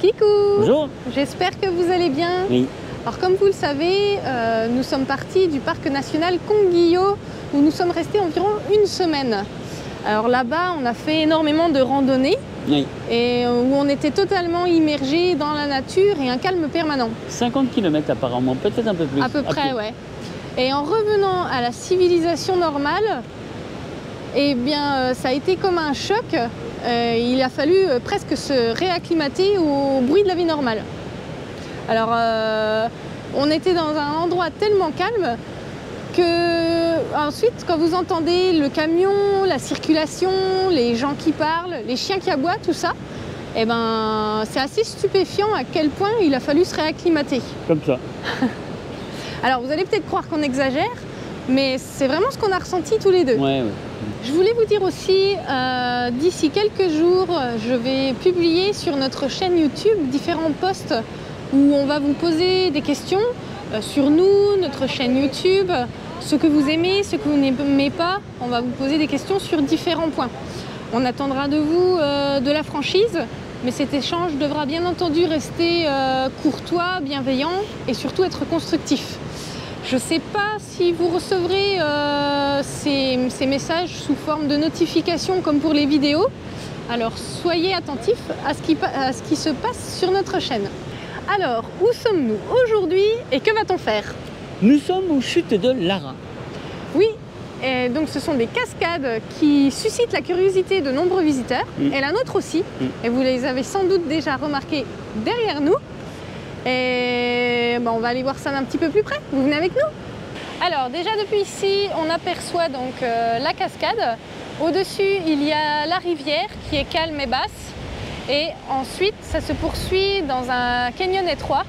Kikou! Bonjour. J'espère que vous allez bien. Oui. Alors comme vous le savez, nous sommes partis du parc national Konguillo où nous sommes restés environ une semaine. Alors là-bas, on a fait énormément de randonnées Oui. et où on était totalement immergé dans la nature et un calme permanent. 50 km apparemment, peut-être un peu plus. À peu près, ouais. Et en revenant à la civilisation normale, eh bien, ça a été comme un choc. Il a fallu presque se réacclimater au bruit de la vie normale. Alors, on était dans un endroit tellement calme que ensuite, quand vous entendez le camion, la circulation, les gens qui parlent, les chiens qui aboient, tout ça, eh ben, c'est assez stupéfiant à quel point il a fallu se réacclimater. Comme ça. Alors, vous allez peut-être croire qu'on exagère, mais c'est vraiment ce qu'on a ressenti tous les deux. Ouais. Je voulais vous dire aussi, d'ici quelques jours, je vais publier sur notre chaîne YouTube différents posts où on va vous poser des questions sur nous, notre chaîne YouTube, ce que vous aimez, ce que vous n'aimez pas. On va vous poser des questions sur différents points. On attendra de vous de la franchise, mais cet échange devra bien entendu rester courtois, bienveillant et surtout être constructif. Je ne sais pas si vous recevrez ces messages sous forme de notification comme pour les vidéos. Alors soyez attentifs à ce qui se passe sur notre chaîne. Alors, où sommes-nous aujourd'hui et que va-t-on faire? Nous sommes aux chutes de Lara. Oui, et donc ce sont des cascades qui suscitent la curiosité de nombreux visiteurs, et la nôtre aussi. Et vous les avez sans doute déjà remarquées derrière nous. Et on va aller voir ça d'un petit peu plus près. Vous venez avec nous? Alors déjà depuis ici, on aperçoit donc la cascade. Au-dessus, il y a la rivière qui est calme et basse. Et ensuite, ça se poursuit dans un canyon étroit.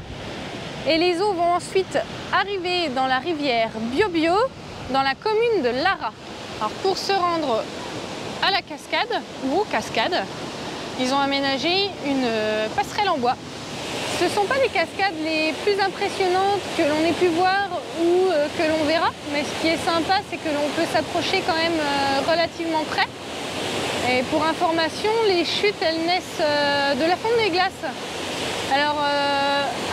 Et les eaux vont ensuite arriver dans la rivière Biobio, dans la commune de Lara. Alors pour se rendre à la cascade, ou aux cascades, ils ont aménagé une passerelle en bois. Ce ne sont pas les cascades les plus impressionnantes que l'on ait pu voir ou que l'on verra, mais ce qui est sympa, c'est que l'on peut s'approcher quand même relativement près. Et pour information, les chutes, elles naissent de la fonte des glaces. Alors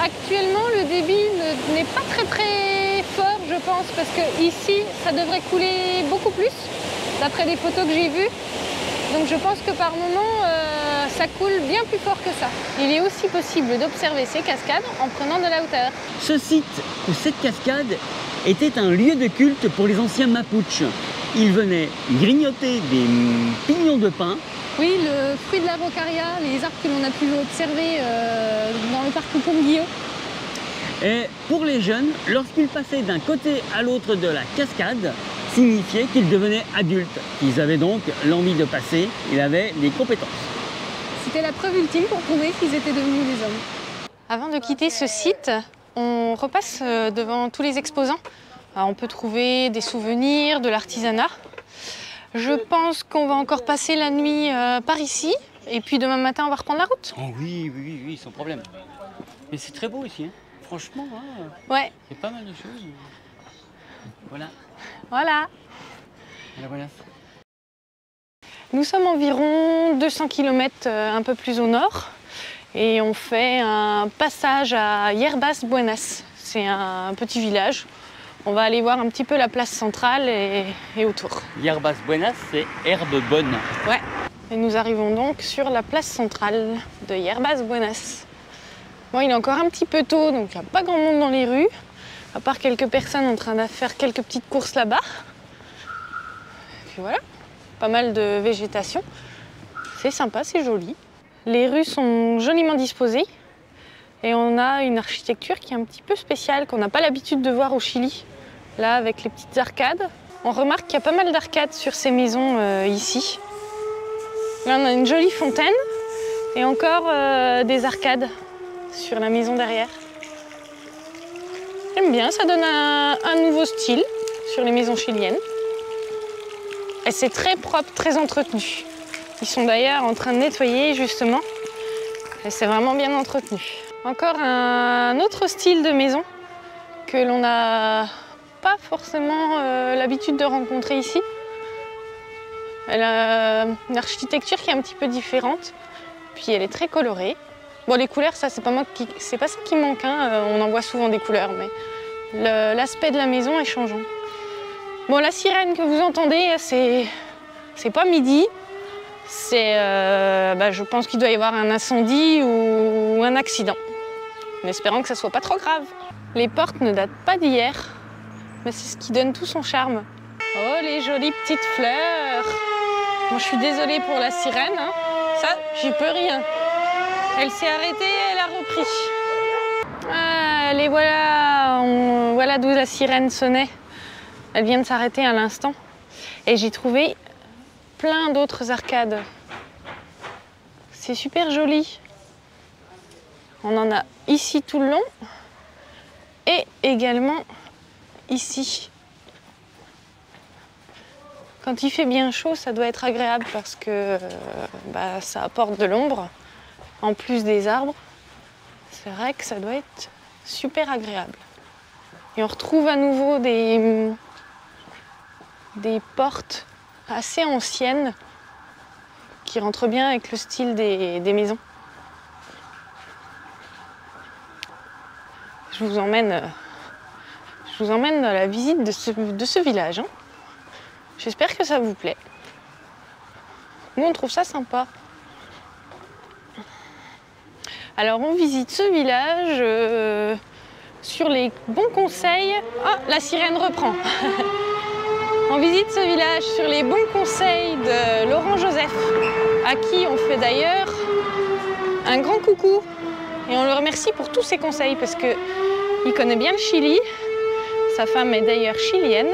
actuellement, le débit n'est pas très fort, je pense, parce que ici, ça devrait couler beaucoup plus, d'après des photos que j'ai vues. Donc je pense que par moment, ça coule bien plus fort que ça. Il est aussi possible d'observer ces cascades en prenant de la hauteur. Ce site ou cette cascade était un lieu de culte pour les anciens Mapuches. Ils venaient grignoter des pignons de pin. Oui, le fruit de l'araucaria, les arbres que l'on a pu observer dans le parc Konguillo. Et pour les jeunes, lorsqu'ils passaient d'un côté à l'autre de la cascade, signifiait qu'ils devenaient adultes. Ils avaient donc l'envie de passer, ils avaient des compétences. C'était la preuve ultime pour prouver qu'ils étaient devenus des hommes. Avant de quitter ce site, on repasse devant tous les exposants. Alors, on peut trouver des souvenirs, de l'artisanat. Je pense qu'on va encore passer la nuit par ici. Et puis demain matin, on va reprendre la route. Oh oui, sans problème. Mais c'est très beau ici, hein. Franchement, ouais. Il y a pas mal de choses. Voilà. Voilà. Voilà. Nous sommes environ 200 km un peu plus au nord. Et on fait un passage à Yerbas Buenas. C'est un petit village. On va aller voir un petit peu la place centrale et autour. Yerbas Buenas, c'est herbe bonne. Ouais. Et nous arrivons donc sur la place centrale de Yerbas Buenas. Bon, il est encore un petit peu tôt, donc il n'y a pas grand monde dans les rues, à part quelques personnes en train de faire quelques petites courses là-bas. Et puis voilà, pas mal de végétation. C'est sympa, c'est joli. Les rues sont joliment disposées. Et on a une architecture qui est un petit peu spéciale, qu'on n'a pas l'habitude de voir au Chili. Là, avec les petites arcades. On remarque qu'il y a pas mal d'arcades sur ces maisons ici. Là, on a une jolie fontaine et encore des arcades sur la maison derrière. J'aime bien, ça donne un nouveau style sur les maisons chiliennes. Et c'est très propre, très entretenu. Ils sont d'ailleurs en train de nettoyer justement. Et c'est vraiment bien entretenu. Encore un autre style de maison que l'on n'a pas forcément l'habitude de rencontrer ici. Elle a une architecture qui est un petit peu différente, puis elle est très colorée. Bon, les couleurs, ça, c'est pas ça qui manque, hein. On en voit souvent des couleurs, mais l'aspect de la maison est changeant. Bon, la sirène que vous entendez, c'est pas midi. Je pense qu'il doit y avoir un incendie ou un accident. En espérant que ça soit pas trop grave. Les portes ne datent pas d'hier, mais c'est ce qui donne tout son charme. Oh, les jolies petites fleurs! Bon, je suis désolée pour la sirène, hein. Ça, j'y peux rien. Elle s'est arrêtée, elle a repris. Ah, les voilà, voilà d'où la sirène sonnait. Elle vient de s'arrêter à l'instant. Et j'ai trouvé plein d'autres arcades. C'est super joli. On en a ici tout le long et également ici. Quand il fait bien chaud, ça doit être agréable parce que ça apporte de l'ombre en plus des arbres. C'est vrai que ça doit être super agréable. Et on retrouve à nouveau des portes assez anciennes qui rentrent bien avec le style des maisons. Je vous emmène à la visite de ce village. Hein. J'espère que ça vous plaît. Nous, on trouve ça sympa. Alors, on visite ce village sur les bons conseils. Ah, la sirène reprend. On visite ce village sur les bons conseils de Laurent Joseph, à qui on fait d'ailleurs un grand coucou. Et on le remercie pour tous ses conseils parce qu'il connaît bien le Chili. Sa femme est d'ailleurs chilienne.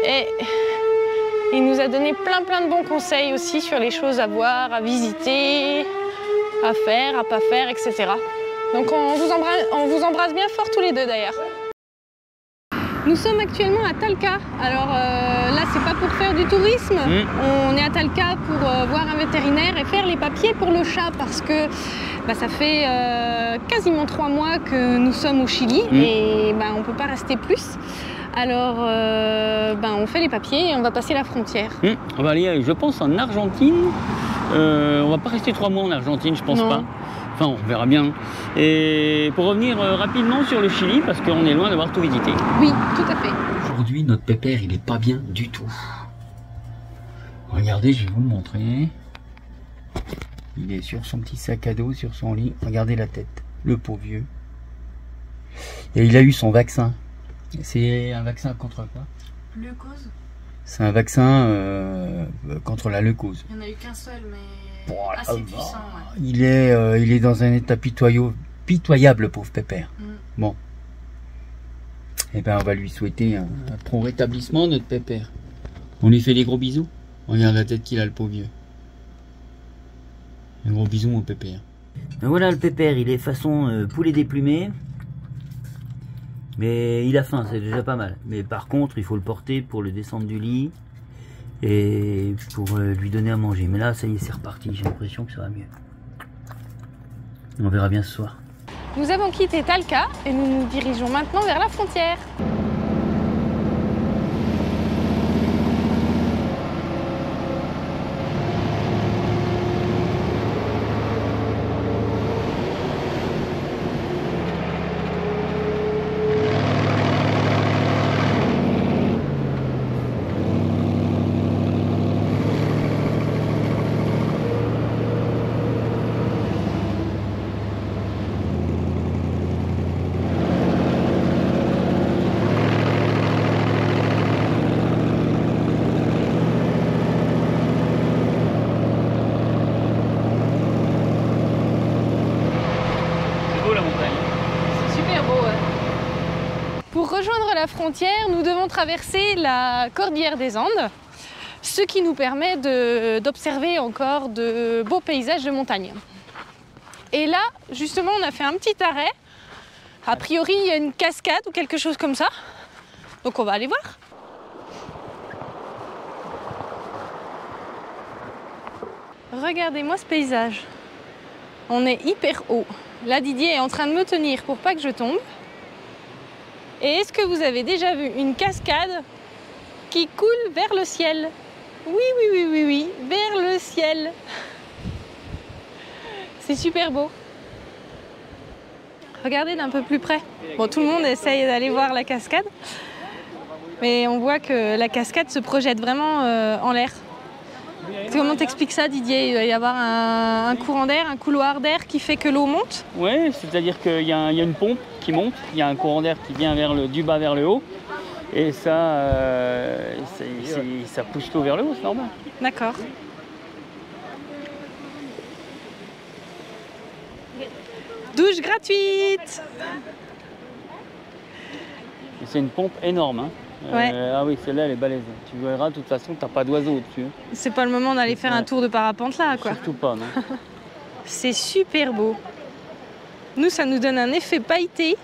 Et il nous a donné plein de bons conseils aussi sur les choses à voir, à visiter, à faire, à pas faire, etc. Donc on vous embrasse bien fort tous les deux d'ailleurs. Nous sommes actuellement à Talca. Alors là, c'est pas pour faire du tourisme. On est à Talca pour voir un vétérinaire et faire les papiers pour le chat parce que ça fait quasiment 3 mois que nous sommes au Chili et on peut pas rester plus. Alors on fait les papiers et on va passer la frontière. On va aller, je pense, en Argentine. On va pas rester 3 mois en Argentine, je pense pas. Enfin, on verra bien. Et pour revenir rapidement sur le Chili, parce qu'on est loin d'avoir tout visité. Oui, tout à fait. Aujourd'hui, notre pépère, il est pas bien du tout. Regardez, je vais vous le montrer. Il est sur son petit sac à dos, sur son lit. Regardez la tête, le pauvre vieux. Et il a eu son vaccin. C'est un vaccin contre quoi? Leucose. C'est un vaccin contre la leucose. Il n'y en a eu qu'un seul, mais bon, assez puissant. Ouais. Il est dans un état pitoyable, pauvre pépère. Bon. Eh ben, on va lui souhaiter un prompt rétablissement, notre pépère. On lui fait des gros bisous. Regarde la tête qu'il a, le pauvre vieux. Un gros bisou, mon pépère. Ben voilà, le pépère, il est façon poulet déplumé. Mais il a faim, c'est déjà pas mal. Mais par contre, il faut le porter pour le descendre du lit et pour lui donner à manger. Mais là, ça y est, c'est reparti. J'ai l'impression que ça va mieux. On verra bien ce soir. Nous avons quitté Talca et nous nous dirigeons maintenant vers la frontière. Pour rejoindre la frontière, nous devons traverser la cordillère des Andes, ce qui nous permet d'observer encore de beaux paysages de montagne. Et là, justement, on a fait un petit arrêt. A priori, il y a une cascade ou quelque chose comme ça. Donc on va aller voir. Regardez-moi ce paysage. On est hyper haut. Là, Didier est en train de me tenir pour pas que je tombe. Et est-ce que vous avez déjà vu une cascade qui coule vers le ciel? Oui, vers le ciel. C'est super beau. Regardez d'un peu plus près. Bon, tout le monde essaye d'aller voir la cascade, mais on voit que la cascade se projette vraiment en l'air. Comment t'expliques ça, Didier? Il doit y avoir un courant d'air, un couloir d'air qui fait que l'eau monte? Oui, c'est-à-dire qu'il y a une pompe qui monte, il y a un courant d'air qui vient du bas vers le haut, et ça pousse l'eau vers le haut, c'est normal. D'accord. Douche gratuite! C'est une pompe énorme. Hein. Ouais. Ah oui, celle-là, elle est balèze. Tu verras, de toute façon, t'as pas d'oiseaux au-dessus. C'est pas le moment d'aller faire un tour de parapente là, quoi. Surtout pas, non. C'est super beau. Nous, ça nous donne un effet pailleté.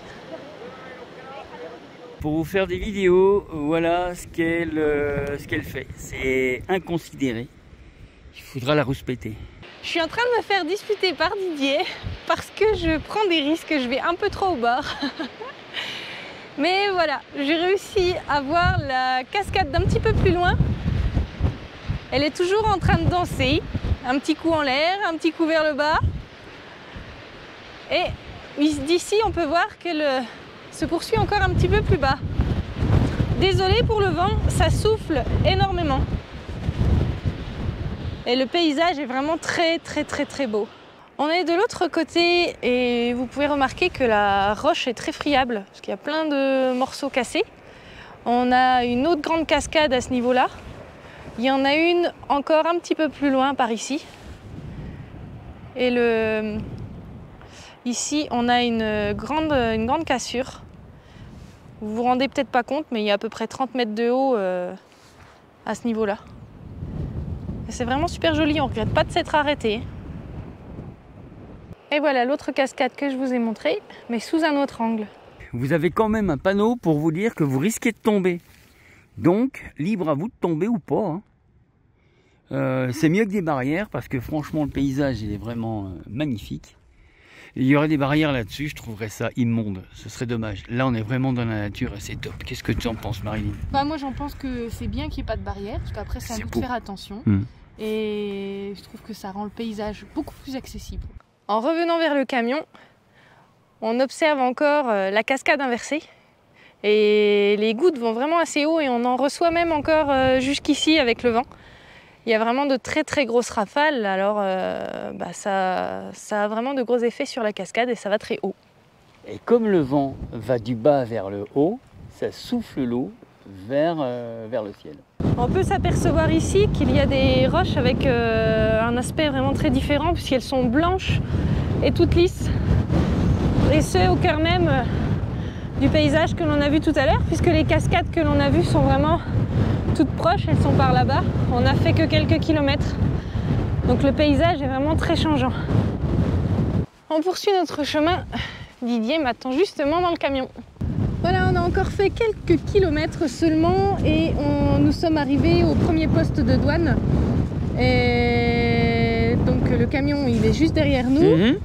Pour vous faire des vidéos, voilà ce qu'elle fait. C'est inconsidéré. Il faudra la rouspéter. Je suis en train de me faire disputer par Didier parce que je prends des risques, je vais un peu trop au bord. Mais voilà, j'ai réussi à voir la cascade d'un petit peu plus loin. Elle est toujours en train de danser. Un petit coup en l'air, un petit coup vers le bas. Et d'ici, on peut voir qu'elle se poursuit encore un petit peu plus bas. Désolée pour le vent, ça souffle énormément. Et le paysage est vraiment très beau. On est de l'autre côté et vous pouvez remarquer que la roche est très friable parce qu'il y a plein de morceaux cassés. On a une autre grande cascade à ce niveau-là. Il y en a une encore un petit peu plus loin par ici. Et ici, on a une grande cassure. Vous vous rendez peut-être pas compte, mais il y a à peu près 30 mètres de haut à ce niveau-là. C'est vraiment super joli, on ne regrette pas de s'être arrêté. Et voilà l'autre cascade que je vous ai montrée, mais sous un autre angle. Vous avez quand même un panneau pour vous dire que vous risquez de tomber. Donc, libre à vous de tomber ou pas. Hein. C'est mieux que des barrières parce que franchement, le paysage il est vraiment magnifique. Il y aurait des barrières là-dessus, je trouverais ça immonde. Ce serait dommage. Là, on est vraiment dans la nature et c'est top. Qu'est-ce que tu en penses, Marilyn? Bah, moi, j'en pense que c'est bien qu'il n'y ait pas de barrière, parce qu'après, c'est à nous de faire attention. Et je trouve que ça rend le paysage beaucoup plus accessible. En revenant vers le camion, on observe encore la cascade inversée. Et les gouttes vont vraiment assez haut et on en reçoit même encore jusqu'ici avec le vent. Il y a vraiment de très grosses rafales, alors ça a vraiment de gros effets sur la cascade et ça va très haut. Et comme le vent va du bas vers le haut, ça souffle l'eau vers le ciel. On peut s'apercevoir ici qu'il y a des roches avec un aspect vraiment très différent puisqu'elles sont blanches et toutes lisses. Et ce, au cœur même du paysage que l'on a vu tout à l'heure, puisque les cascades que l'on a vues sont vraiment toutes proches, elles sont par là-bas. On n'a fait que quelques kilomètres. Donc le paysage est vraiment très changeant. On poursuit notre chemin. Didier m'attend justement dans le camion. Voilà, on a encore fait quelques kilomètres seulement et nous sommes arrivés au premier poste de douane. Et donc le camion, il est juste derrière nous.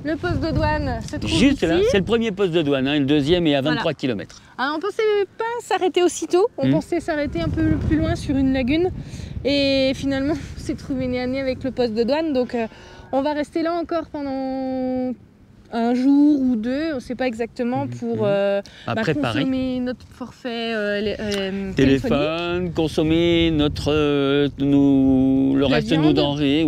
Le poste de douane se trouve juste ici. Là, c'est le premier poste de douane, hein, le deuxième est à 23 km. Alors, on pensait pas s'arrêter aussitôt, on pensait s'arrêter un peu plus loin sur une lagune. Et finalement, on s'est trouvé nez à nez avec le poste de douane. Donc on va rester là encore pendant un jour ou deux, on ne sait pas exactement, pour consommer notre forfait téléphone, consommer le reste de nos denrées,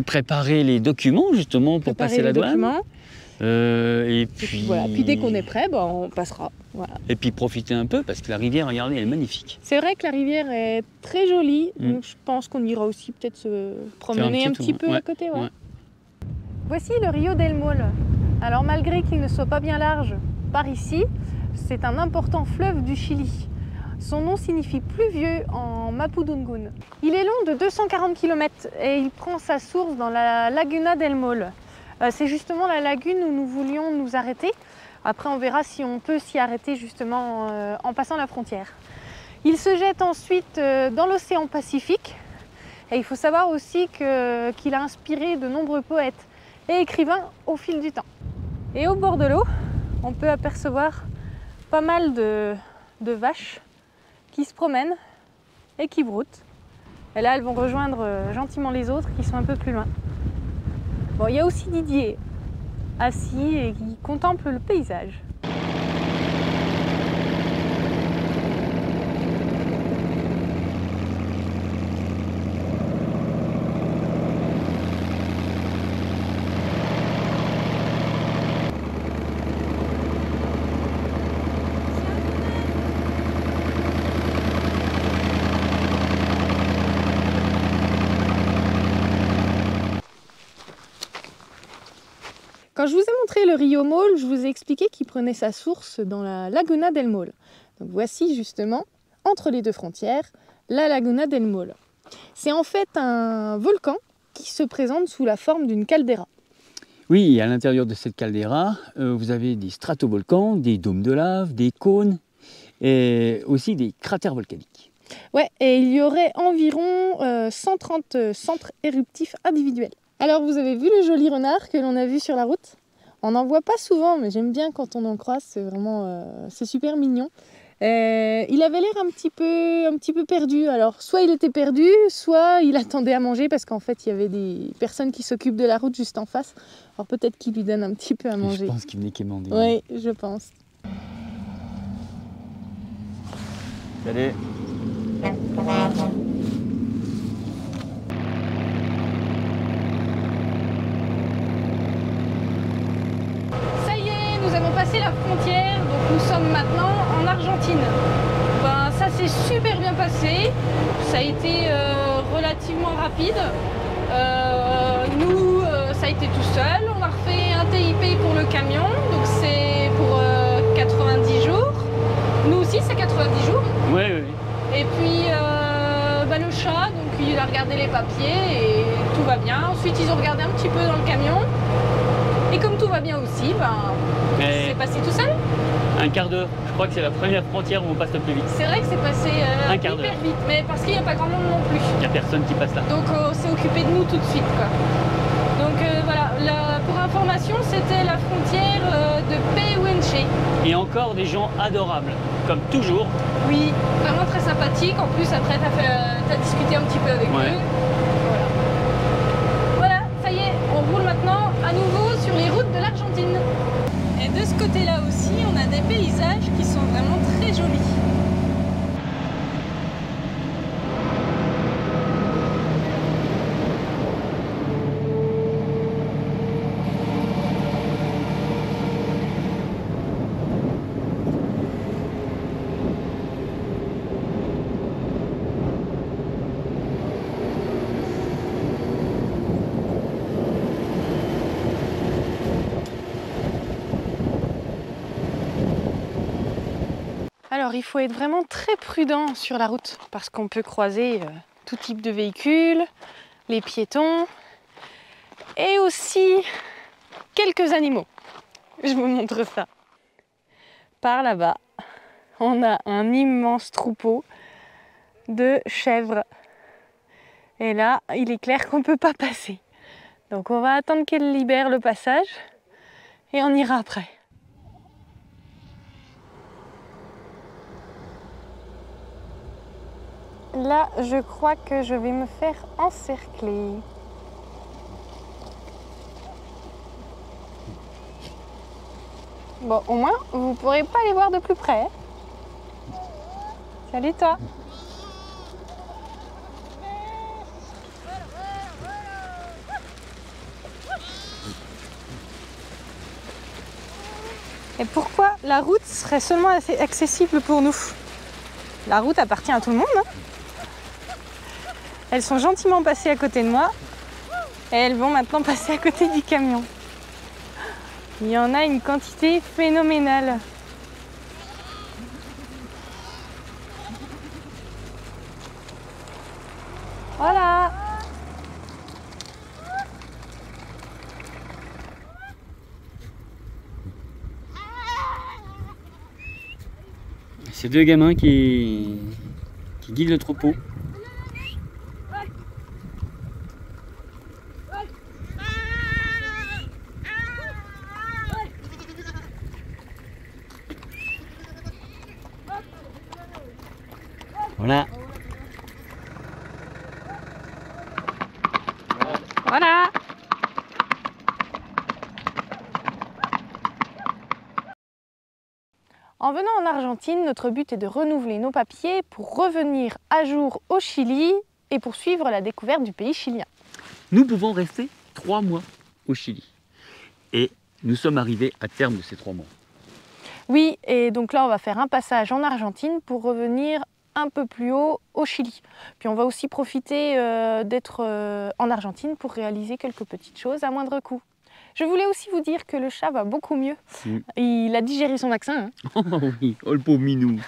préparer les documents justement pour passer la douane. Et puis voilà. Puis dès qu'on est prêt, on passera. Voilà. Et puis profiter un peu parce que la rivière, regardez, elle est magnifique. C'est vrai que la rivière est très jolie, donc je pense qu'on ira aussi peut-être se promener un petit peu à côté. Voici le Rio del Mole. Alors malgré qu'il ne soit pas bien large par ici, c'est un important fleuve du Chili. Son nom signifie pluvieux en mapudungun. Il est long de 240 km et il prend sa source dans la Laguna del Mole. C'est justement la lagune où nous voulions nous arrêter. Après, on verra si on peut s'y arrêter justement en passant la frontière. Il se jette ensuite dans l'océan Pacifique. Et il faut savoir aussi qu'il a inspiré de nombreux poètes et écrivains au fil du temps. Et au bord de l'eau, on peut apercevoir pas mal de vaches qui se promènent et qui broutent. Et là, elles vont rejoindre gentiment les autres qui sont un peu plus loin. Bon, il y a aussi Didier assis et qui contemple le paysage. Quand je vous ai montré le Rio Maule, je vous ai expliqué qu'il prenait sa source dans la Laguna del Maule. Donc voici justement, entre les deux frontières, la Laguna del Maule. C'est en fait un volcan qui se présente sous la forme d'une caldeira. Oui, à l'intérieur de cette caldeira, vous avez des stratovolcans, des dômes de lave, des cônes et aussi des cratères volcaniques. Ouais, et il y aurait environ 130 centres éruptifs individuels. Alors vous avez vu le joli renard que l'on a vu sur la route? On n'en voit pas souvent, mais j'aime bien quand on en croise, c'est vraiment c'est super mignon. Il avait l'air un petit peu perdu. Alors soit il était perdu, soit il attendait à manger parce qu'en fait il y avait des personnes qui s'occupent de la route juste en face. Alors peut-être qu'il lui donne un petit peu à manger. Je pense qu'il venait quémander. Oui, je pense. Salut. Nous avons passé la frontière, donc nous sommes maintenant en Argentine. Ben, ça s'est super bien passé, ça a été relativement rapide. Nous, ça a été tout seul, on a refait un TIP pour le camion, donc c'est pour 90 jours. Nous aussi, c'est 90 jours. Oui, oui. Et puis ben, le chat, donc il a regardé les papiers et tout va bien. Ensuite, ils ont regardé un petit peu dans le camion. Et comme tout va bien aussi, ben, c'est passé tout seul. Un quart d'heure. Je crois que c'est la première frontière où on passe le plus vite. C'est vrai que c'est passé un quart d'heure. Hyper vite, mais parce qu'il n'y a pas grand monde non plus. Il n'y a personne qui passe là. Donc on s'est occupé de nous tout de suite, quoi. Donc voilà, pour information, c'était la frontière de Pehuenche. Et encore des gens adorables, comme toujours. Oui, vraiment très sympathique. En plus, après, tu as discuté un petit peu avec eux. Voilà, ça y est, on roule maintenant à nouveau sur les routes de l'Argentine. Et de ce côté-là aussi, on a des paysages qui sont vraiment très jolis. Alors il faut être vraiment très prudent sur la route parce qu'on peut croiser tout type de véhicules, les piétons et aussi quelques animaux. Je vous montre ça. Par là-bas, on a un immense troupeau de chèvres. Et là, il est clair qu'on ne peut pas passer. Donc on va attendre qu'elle libère le passage et on ira après. Là, je crois que je vais me faire encercler. Bon, au moins, vous ne pourrez pas les voir de plus près. Salut toi. Et pourquoi la route serait seulement accessible pour nous? La route appartient à tout le monde, hein. Elles sont gentiment passées à côté de moi et elles vont maintenant passer à côté du camion. Il y en a une quantité phénoménale. Voilà. C'est deux gamins qui guident le troupeau. Voilà. Voilà. En venant en Argentine, notre but est de renouveler nos papiers pour revenir à jour au Chili et poursuivre la découverte du pays chilien. Nous pouvons rester 3 mois au Chili. Et nous sommes arrivés à terme de ces 3 mois. Oui, et donc là on va faire un passage en Argentine pour revenir un peu plus haut au Chili. Puis on va aussi profiter d'être en Argentine pour réaliser quelques petites choses à moindre coût. Je voulais aussi vous dire que le chat va beaucoup mieux. Il a digéré son vaccin. Hein. Oh oui, oh le pauvre minou.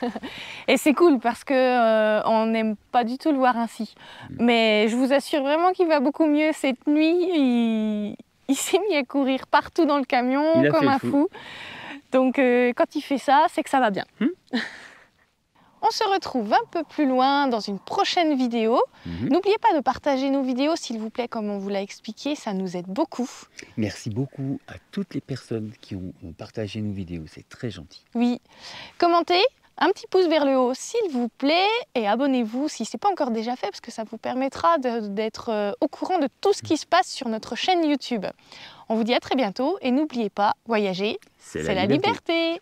Et c'est cool parce que on n'aime pas du tout le voir ainsi. Mais je vous assure vraiment qu'il va beaucoup mieux. Cette nuit, il s'est mis à courir partout dans le camion comme un fou. Donc quand il fait ça, c'est que ça va bien. On se retrouve un peu plus loin dans une prochaine vidéo. N'oubliez pas de partager nos vidéos, s'il vous plaît, comme on vous l'a expliqué, ça nous aide beaucoup. Merci beaucoup à toutes les personnes qui ont partagé nos vidéos, c'est très gentil. Oui, commentez, un petit pouce vers le haut, s'il vous plaît, et abonnez-vous si ce n'est pas encore déjà fait, parce que ça vous permettra d'être au courant de tout ce qui se passe sur notre chaîne YouTube. On vous dit à très bientôt, et n'oubliez pas, voyager, c'est la liberté.